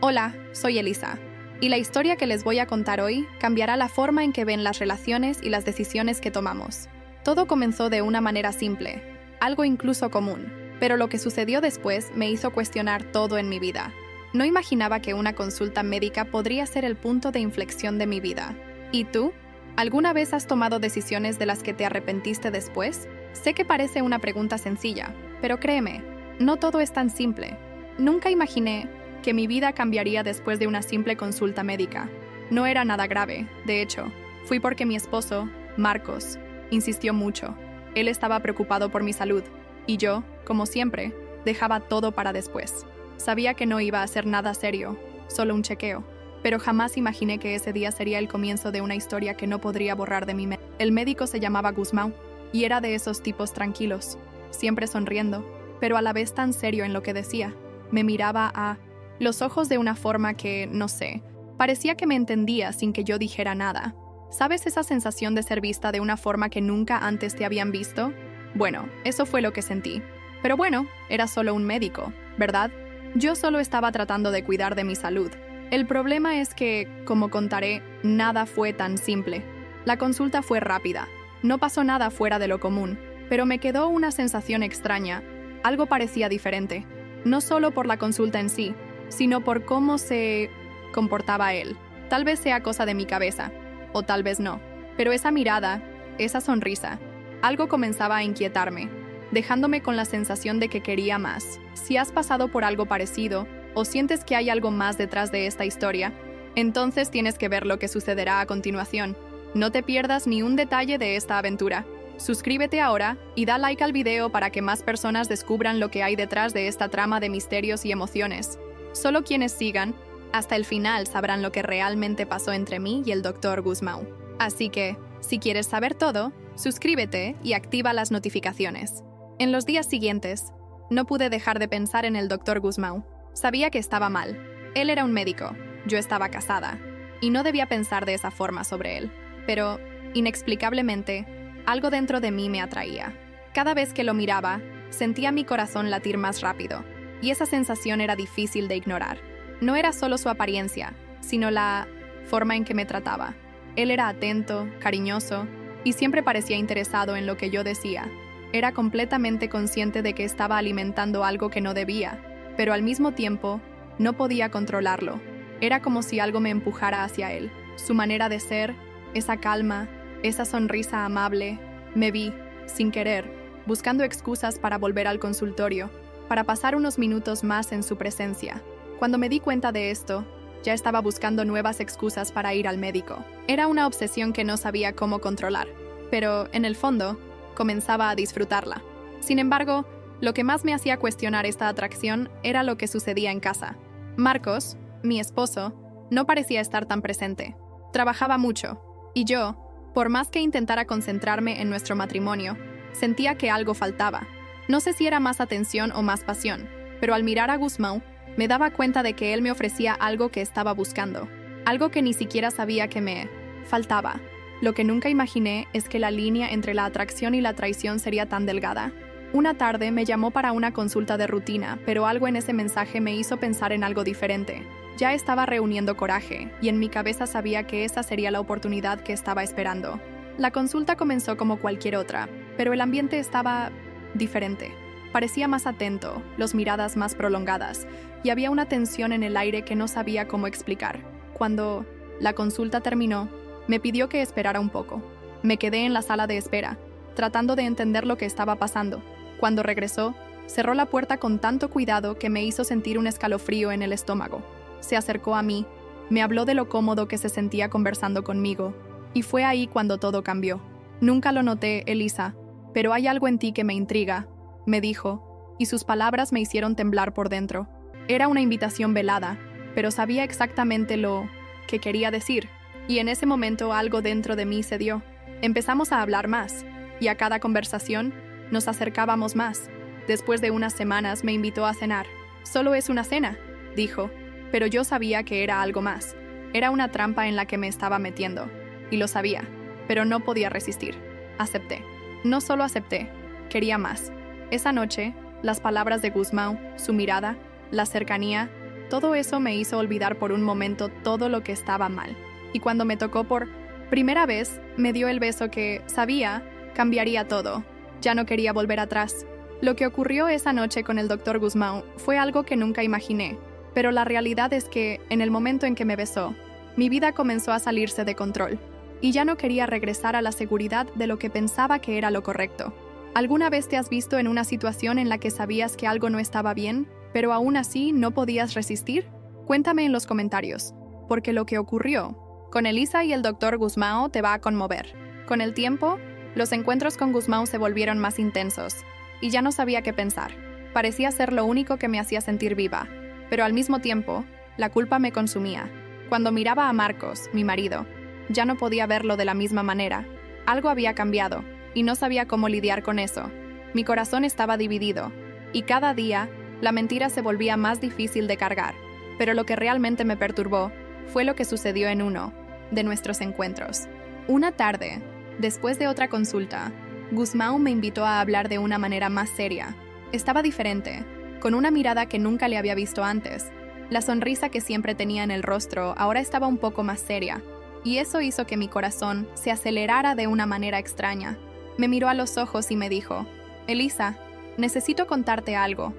Hola, soy Elisa, y la historia que les voy a contar hoy cambiará la forma en que ven las relaciones y las decisiones que tomamos. Todo comenzó de una manera simple, algo incluso común, pero lo que sucedió después me hizo cuestionar todo en mi vida. No imaginaba que una consulta médica podría ser el punto de inflexión de mi vida. ¿Y tú? ¿Alguna vez has tomado decisiones de las que te arrepentiste después? Sé que parece una pregunta sencilla, pero créeme, no todo es tan simple. Nunca imaginé que mi vida cambiaría después de una simple consulta médica. No era nada grave, de hecho. Fui porque mi esposo, Marcos, insistió mucho. Él estaba preocupado por mi salud, y yo, como siempre, dejaba todo para después. Sabía que no iba a ser nada serio, solo un chequeo, pero jamás imaginé que ese día sería el comienzo de una historia que no podría borrar de mi mente. El médico se llamaba Guzmán, y era de esos tipos tranquilos, siempre sonriendo, pero a la vez tan serio en lo que decía. Me miraba a los ojos de una forma que, no sé, parecía que me entendía sin que yo dijera nada. ¿Sabes esa sensación de ser vista de una forma que nunca antes te habían visto? Bueno, eso fue lo que sentí. Pero bueno, era solo un médico, ¿verdad? Yo solo estaba tratando de cuidar de mi salud. El problema es que, como contaré, nada fue tan simple. La consulta fue rápida. No pasó nada fuera de lo común, pero me quedó una sensación extraña. Algo parecía diferente. No solo por la consulta en sí, sino por cómo se comportaba él. Tal vez sea cosa de mi cabeza, o tal vez no. Pero esa mirada, esa sonrisa, algo comenzaba a inquietarme, dejándome con la sensación de que quería más. Si has pasado por algo parecido, o sientes que hay algo más detrás de esta historia, entonces tienes que ver lo que sucederá a continuación. No te pierdas ni un detalle de esta aventura. Suscríbete ahora y da like al video para que más personas descubran lo que hay detrás de esta trama de misterios y emociones. Solo quienes sigan hasta el final sabrán lo que realmente pasó entre mí y el Dr. Guzmán. Así que, si quieres saber todo, suscríbete y activa las notificaciones. En los días siguientes, no pude dejar de pensar en el Dr. Guzmán. Sabía que estaba mal. Él era un médico, yo estaba casada, y no debía pensar de esa forma sobre él. Pero, inexplicablemente, algo dentro de mí me atraía. Cada vez que lo miraba, sentía mi corazón latir más rápido. Y esa sensación era difícil de ignorar. No era solo su apariencia, sino la forma en que me trataba. Él era atento, cariñoso, y siempre parecía interesado en lo que yo decía. Era completamente consciente de que estaba alimentando algo que no debía, pero al mismo tiempo, no podía controlarlo. Era como si algo me empujara hacia él. Su manera de ser, esa calma, esa sonrisa amable, me vi, sin querer, buscando excusas para volver al consultorio, para pasar unos minutos más en su presencia. Cuando me di cuenta de esto, ya estaba buscando nuevas excusas para ir al médico. Era una obsesión que no sabía cómo controlar, pero, en el fondo, comenzaba a disfrutarla. Sin embargo, lo que más me hacía cuestionar esta atracción era lo que sucedía en casa. Marcos, mi esposo, no parecía estar tan presente. Trabajaba mucho, y yo, por más que intentara concentrarme en nuestro matrimonio, sentía que algo faltaba. No sé si era más atención o más pasión, pero al mirar a Guzmán, me daba cuenta de que él me ofrecía algo que estaba buscando, algo que ni siquiera sabía que me faltaba. Lo que nunca imaginé es que la línea entre la atracción y la traición sería tan delgada. Una tarde me llamó para una consulta de rutina, pero algo en ese mensaje me hizo pensar en algo diferente. Ya estaba reuniendo coraje, y en mi cabeza sabía que esa sería la oportunidad que estaba esperando. La consulta comenzó como cualquier otra, pero el ambiente estaba diferente. Parecía más atento, las miradas más prolongadas, y había una tensión en el aire que no sabía cómo explicar. Cuando la consulta terminó, me pidió que esperara un poco. Me quedé en la sala de espera, tratando de entender lo que estaba pasando. Cuando regresó, cerró la puerta con tanto cuidado que me hizo sentir un escalofrío en el estómago. Se acercó a mí, me habló de lo cómodo que se sentía conversando conmigo, y fue ahí cuando todo cambió. Nunca lo noté, Elisa, pero hay algo en ti que me intriga, me dijo, y sus palabras me hicieron temblar por dentro. Era una invitación velada, pero sabía exactamente lo que quería decir, y en ese momento algo dentro de mí se dio. Empezamos a hablar más, y a cada conversación nos acercábamos más. Después de unas semanas me invitó a cenar. «Solo es una cena», dijo, pero yo sabía que era algo más. Era una trampa en la que me estaba metiendo, y lo sabía, pero no podía resistir. Acepté. No solo acepté, quería más. Esa noche, las palabras de Guzmán, su mirada, la cercanía, Todo eso me hizo olvidar por un momento todo lo que estaba mal. Y cuando me tocó por primera vez, me dio el beso que, sabía, cambiaría todo. Ya no quería volver atrás. Lo que ocurrió esa noche con el Dr. Guzmán fue algo que nunca imaginé, pero la realidad es que, en el momento en que me besó, mi vida comenzó a salirse de control, y ya no quería regresar a la seguridad de lo que pensaba que era lo correcto. ¿Alguna vez te has visto en una situación en la que sabías que algo no estaba bien, pero aún así no podías resistir? Cuéntame en los comentarios, porque lo que ocurrió con Elisa y el Dr. Guzmán te va a conmover. Con el tiempo, los encuentros con Guzmán se volvieron más intensos, y ya no sabía qué pensar. Parecía ser lo único que me hacía sentir viva, pero al mismo tiempo, la culpa me consumía. Cuando miraba a Marcos, mi marido, ya no podía verlo de la misma manera. Algo había cambiado, y no sabía cómo lidiar con eso. Mi corazón estaba dividido, y cada día, la mentira se volvía más difícil de cargar. Pero lo que realmente me perturbó fue lo que sucedió en uno de nuestros encuentros. Una tarde, después de otra consulta, Guzmán me invitó a hablar de una manera más seria. Estaba diferente, con una mirada que nunca le había visto antes. La sonrisa que siempre tenía en el rostro ahora estaba un poco más seria, y eso hizo que mi corazón se acelerara de una manera extraña. Me miró a los ojos y me dijo, «Elisa, necesito contarte algo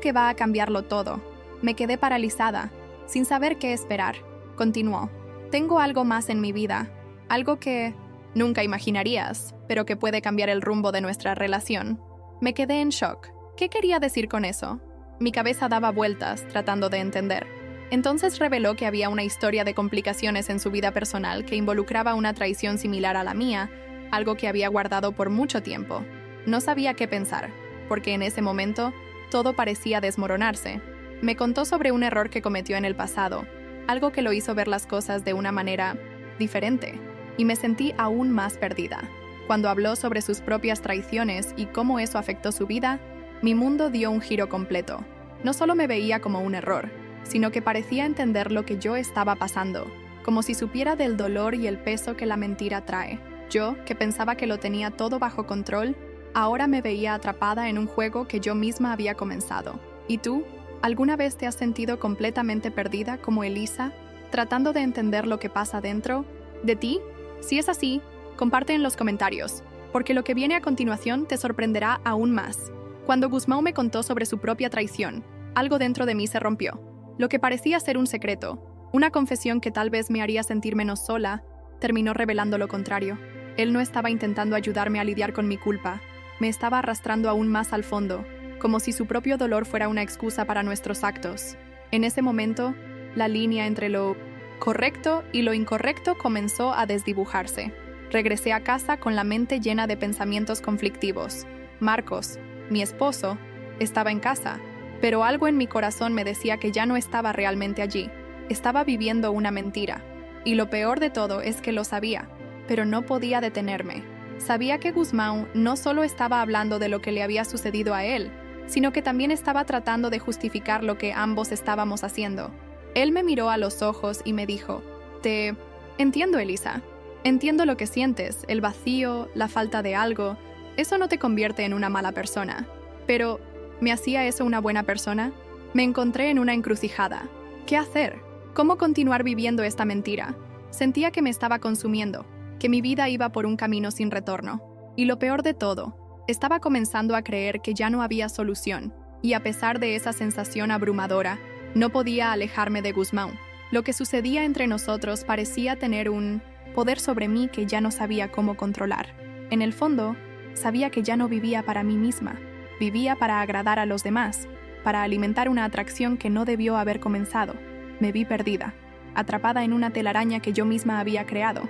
que va a cambiarlo todo». Me quedé paralizada, sin saber qué esperar. Continuó, «Tengo algo más en mi vida, algo que nunca imaginarías, pero que puede cambiar el rumbo de nuestra relación». Me quedé en shock. ¿Qué quería decir con eso? Mi cabeza daba vueltas, tratando de entender. Entonces reveló que había una historia de complicaciones en su vida personal que involucraba una traición similar a la mía, algo que había guardado por mucho tiempo. No sabía qué pensar, porque en ese momento todo parecía desmoronarse. Me contó sobre un error que cometió en el pasado, algo que lo hizo ver las cosas de una manera diferente, y me sentí aún más perdida. Cuando habló sobre sus propias traiciones y cómo eso afectó su vida, mi mundo dio un giro completo. No solo me veía como un error, sino que parecía entender lo que yo estaba pasando, como si supiera del dolor y el peso que la mentira trae. Yo, que pensaba que lo tenía todo bajo control, ahora me veía atrapada en un juego que yo misma había comenzado. ¿Y tú? ¿Alguna vez te has sentido completamente perdida como Elisa, tratando de entender lo que pasa dentro de ti? Si es así, comparte en los comentarios, porque lo que viene a continuación te sorprenderá aún más. Cuando Guzmán me contó sobre su propia traición, algo dentro de mí se rompió. Lo que parecía ser un secreto, una confesión que tal vez me haría sentir menos sola, terminó revelando lo contrario. Él no estaba intentando ayudarme a lidiar con mi culpa, me estaba arrastrando aún más al fondo, como si su propio dolor fuera una excusa para nuestros actos. En ese momento, la línea entre lo correcto y lo incorrecto comenzó a desdibujarse. Regresé a casa con la mente llena de pensamientos conflictivos. Marcos, mi esposo, estaba en casa, pero algo en mi corazón me decía que ya no estaba realmente allí. Estaba viviendo una mentira. Y lo peor de todo es que lo sabía, pero no podía detenerme. Sabía que Guzmán no solo estaba hablando de lo que le había sucedido a él, sino que también estaba tratando de justificar lo que ambos estábamos haciendo. Él me miró a los ojos y me dijo, «Te entiendo, Elisa. Entiendo lo que sientes, el vacío, la falta de algo. Eso no te convierte en una mala persona. Pero, ¿me hacía eso una buena persona? Me encontré en una encrucijada. ¿Qué hacer? ¿Cómo continuar viviendo esta mentira? Sentía que me estaba consumiendo, que mi vida iba por un camino sin retorno. Y lo peor de todo, estaba comenzando a creer que ya no había solución. Y a pesar de esa sensación abrumadora, no podía alejarme de Guzmán. Lo que sucedía entre nosotros parecía tener un poder sobre mí que ya no sabía cómo controlar. En el fondo, sabía que ya no vivía para mí misma. Vivía para agradar a los demás, para alimentar una atracción que no debió haber comenzado. Me vi perdida, atrapada en una telaraña que yo misma había creado.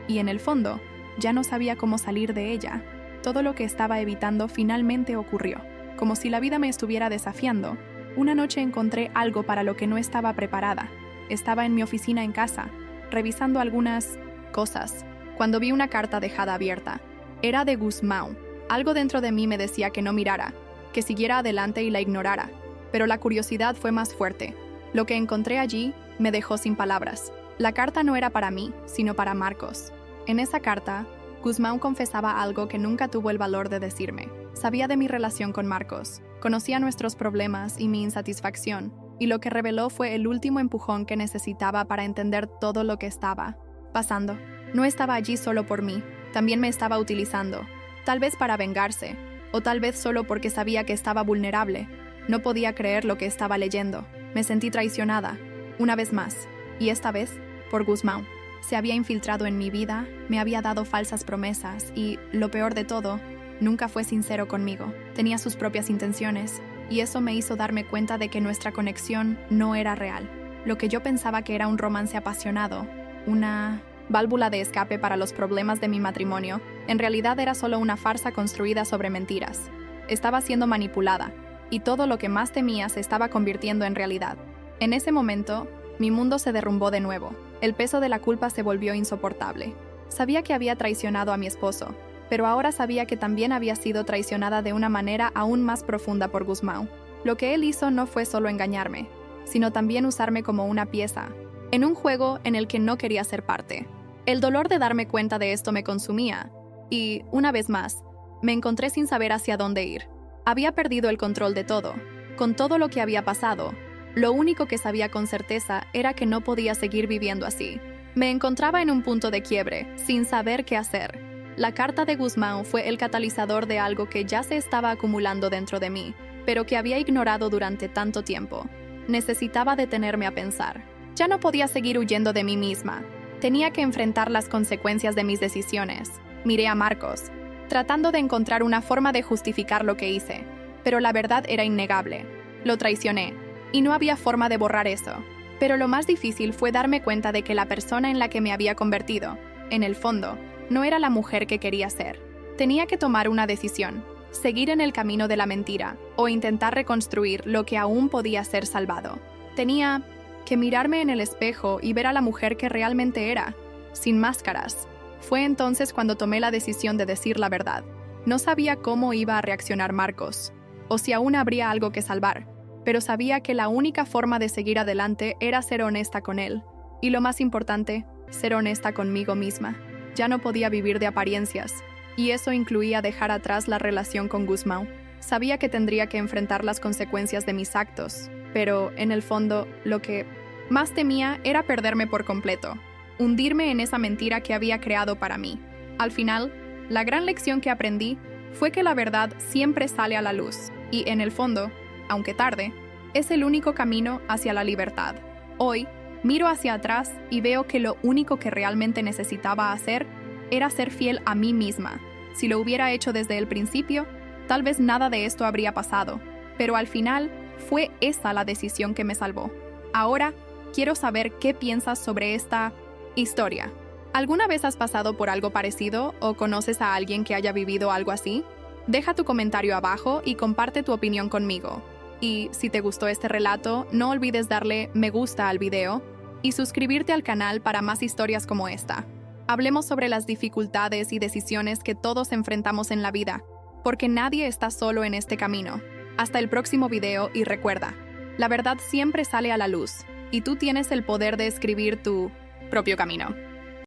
Y en el fondo, ya no sabía cómo salir de ella. Todo lo que estaba evitando finalmente ocurrió. Como si la vida me estuviera desafiando, una noche encontré algo para lo que no estaba preparada. Estaba en mi oficina en casa, revisando algunas cosas, cuando vi una carta dejada abierta. Era de Guzmán. Algo dentro de mí me decía que no mirara, que siguiera adelante y la ignorara, pero la curiosidad fue más fuerte. Lo que encontré allí me dejó sin palabras. La carta no era para mí, sino para Marcos. En esa carta, Guzmán confesaba algo que nunca tuvo el valor de decirme. Sabía de mi relación con Marcos, conocía nuestros problemas y mi insatisfacción, y lo que reveló fue el último empujón que necesitaba para entender todo lo que estaba pasando. No estaba allí solo por mí, también me estaba utilizando, tal vez para vengarse, o tal vez solo porque sabía que estaba vulnerable. No podía creer lo que estaba leyendo. Me sentí traicionada, una vez más, y esta vez por Guzmán. Se había infiltrado en mi vida, me había dado falsas promesas y, lo peor de todo, nunca fue sincero conmigo. Tenía sus propias intenciones, y eso me hizo darme cuenta de que nuestra conexión no era real. Lo que yo pensaba que era un romance apasionado, una válvula de escape para los problemas de mi matrimonio, en realidad era solo una farsa construida sobre mentiras. Estaba siendo manipulada, y todo lo que más temía se estaba convirtiendo en realidad. En ese momento, mi mundo se derrumbó de nuevo. El peso de la culpa se volvió insoportable. Sabía que había traicionado a mi esposo, pero ahora sabía que también había sido traicionada de una manera aún más profunda por Guzmán. Lo que él hizo no fue solo engañarme, sino también usarme como una pieza, en un juego en el que no quería ser parte. El dolor de darme cuenta de esto me consumía, y, una vez más, me encontré sin saber hacia dónde ir. Había perdido el control de todo. Con todo lo que había pasado, lo único que sabía con certeza era que no podía seguir viviendo así. Me encontraba en un punto de quiebre, sin saber qué hacer. La carta de Guzmán fue el catalizador de algo que ya se estaba acumulando dentro de mí, pero que había ignorado durante tanto tiempo. Necesitaba detenerme a pensar. Ya no podía seguir huyendo de mí misma. Tenía que enfrentar las consecuencias de mis decisiones. Miré a Marcos, tratando de encontrar una forma de justificar lo que hice, pero la verdad era innegable. Lo traicioné, y no había forma de borrar eso. Pero lo más difícil fue darme cuenta de que la persona en la que me había convertido, en el fondo, no era la mujer que quería ser. Tenía que tomar una decisión, seguir en el camino de la mentira, o intentar reconstruir lo que aún podía ser salvado. Tenía que mirarme en el espejo y ver a la mujer que realmente era, sin máscaras. Fue entonces cuando tomé la decisión de decir la verdad. No sabía cómo iba a reaccionar Marcos, o si aún habría algo que salvar, pero sabía que la única forma de seguir adelante era ser honesta con él, y lo más importante, ser honesta conmigo misma. Ya no podía vivir de apariencias, y eso incluía dejar atrás la relación con Guzmán. Sabía que tendría que enfrentar las consecuencias de mis actos, pero, en el fondo, lo que más temía era perderme por completo, hundirme en esa mentira que había creado para mí. Al final, la gran lección que aprendí fue que la verdad siempre sale a la luz, y, en el fondo, aunque tarde, es el único camino hacia la libertad. Hoy, miro hacia atrás y veo que lo único que realmente necesitaba hacer era ser fiel a mí misma. Si lo hubiera hecho desde el principio, tal vez nada de esto habría pasado, pero al final fue esa la decisión que me salvó. Ahora, quiero saber qué piensas sobre esta historia. ¿Alguna vez has pasado por algo parecido o conoces a alguien que haya vivido algo así? Deja tu comentario abajo y comparte tu opinión conmigo. Y si te gustó este relato, no olvides darle me gusta al video y suscribirte al canal para más historias como esta. Hablemos sobre las dificultades y decisiones que todos enfrentamos en la vida, porque nadie está solo en este camino. Hasta el próximo video y recuerda, la verdad siempre sale a la luz, y tú tienes el poder de escribir tu propio camino.